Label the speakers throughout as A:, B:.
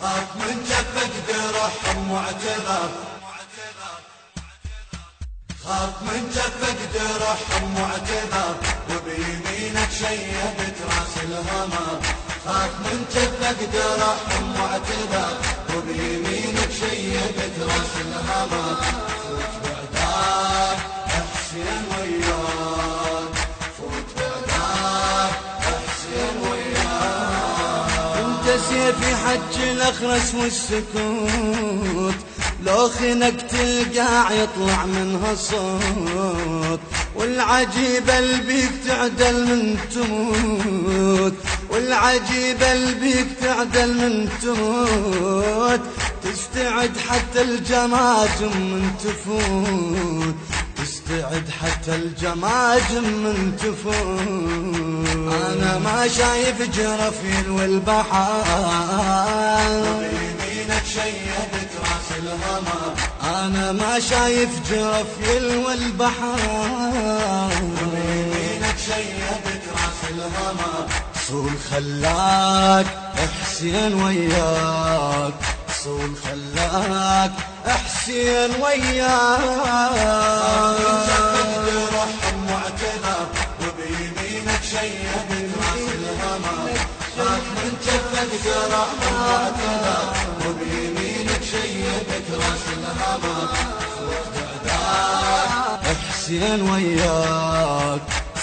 A: خاف من جفك درحم واعتذر، خاف من جفك درحم واعتذر، وبيمينك شيبت راس الهمر. خاف من جفك درحم واعتذر، وبيمينك شيبت راس الهمر. فوت بعداك احسن وياك، فوت بعداك احسن وياك.
B: انت سيفي حج الاخرس والسكوت، لو خنق تلقاع يطلع منها صوت. والعجيبة اللي بيك تعدل من تموت، والعجيبة اللي بيك تعدل من تموت. تستعد حتى الجماجم من تفوت، تستعد حتى الجماجم من تفوت. انا ما شايف جرفيل والبحر،
A: وبيمينك شيبت راس الهمر.
B: انا ما شايف جرفيل والبحر،
A: وبيمينك شيبت راس الهمر.
B: صول خلاك حسين وياك، صول خلاك حسين وياك.
A: درحم واعتذر، وبيمينك شيبت راس الهمر. خاف من جفك درحم واعتذر، وبيمينك شيبت راس الهمر. فوت بعداك
B: حسين وياك،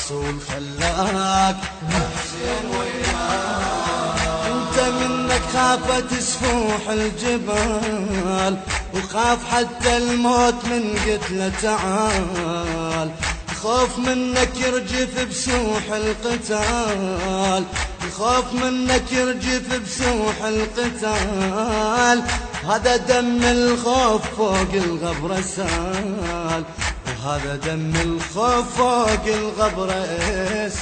B: صول خلاك
A: حسين وياك.
B: انت منك خافت سفوح الجبال، وخاف حتى الموت من قتله تعال. الخوف منك يرجف بسوح القتال، الخوف منك يرجف بسوح القتال. هذا دم الخوف فوق الغبرة سال، وهذا دم الخوف فوق الغبرة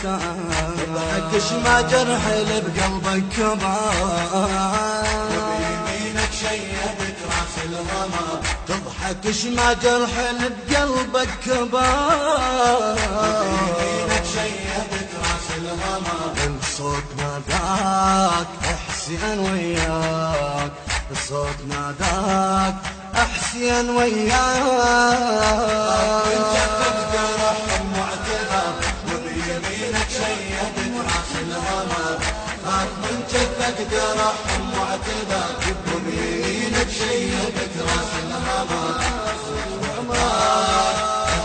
B: سال. ضحكش ما جرح اللي بقلبك كبار،
A: وبيمينك شيبت راس الهمر.
B: تضحكش ما جرح اللي بقلبك كبار.
A: وبيمينك شيبت راس الهمر.
B: الصوت ناداك حسين وياك، الصوت ناداك حسين وياك.
A: من جفك درحم واعتذر، وبيمينك شيبت راس الهمر. خاف من جفك درحم واعتذر، وبيمينك شيبت راس الهمر.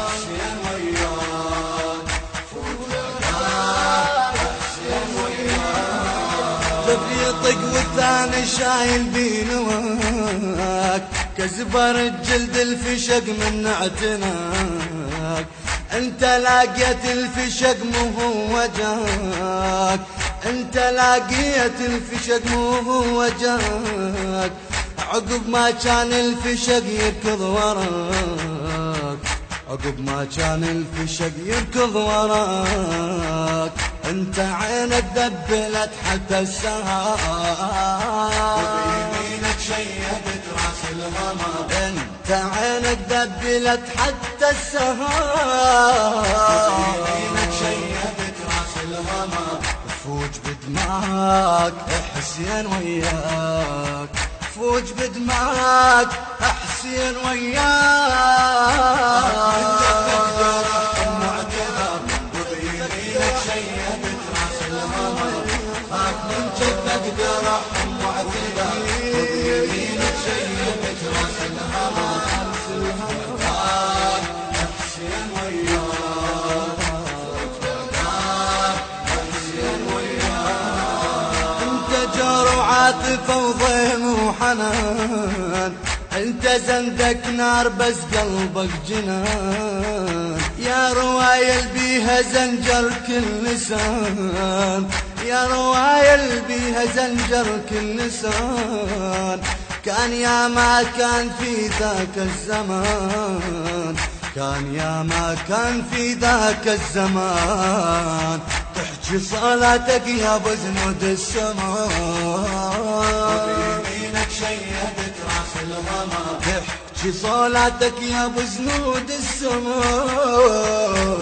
A: حسين وياك، فوت بعداك حسين وياك.
B: جف يطق والثاني شايل بينواك، كزبر الجلد الفشق من اعتناك. انت لاقيت الفشق مو هو جاك، انت لاقيت الفشق مو هو جاك. عقب ما كان الفشق يركض وراك، عقب ما كان الفشق يركض وراك. انت عينك دبلت حتى السهار،
A: وبيمينك شيبت راس الهمر.
B: انت عينك دبلت حتى السهار.
A: وبيمينك شيبت راس الهمر.
B: فوج بدماك حسين وياك، فوج بدماك حسين وياك.
A: من جفك درحم واعتذر، وبيمينك شيبت راس الهمر. خاف من جفك درحم واعتذر، وبيمينك شيبت راس الهمر. بعداك حسين وياك، فوت بعداك حسين وياك.
B: انت جار وعاطفة وضيم وحنان، انت زندك نار بس قلبك جنان. يا رواية اللي بيها زنجر كل لسان، يا رواية اللي بيها زنجر كل لسان. كان يا ما كان في ذاك الزمان، كان يا ما كان في ذاك الزمان. تحكي صلاتك يا ابو زنود السمان،
A: وبيمينك شيبت راس الهمر.
B: تحكي صلاتك يا ابو زنود السمان.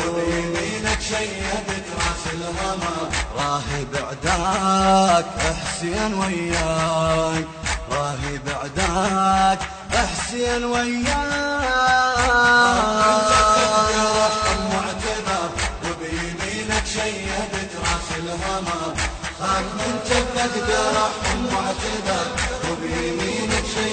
A: وبيمينك شيبت راس الهمر.
B: راهي بعداك حسين وياك، راهي بعداك حسين وياك
A: واعتذر وبيمينك شيدت راس الهمام خاف من جفك ترحم واعتذر وبيمينك شيدت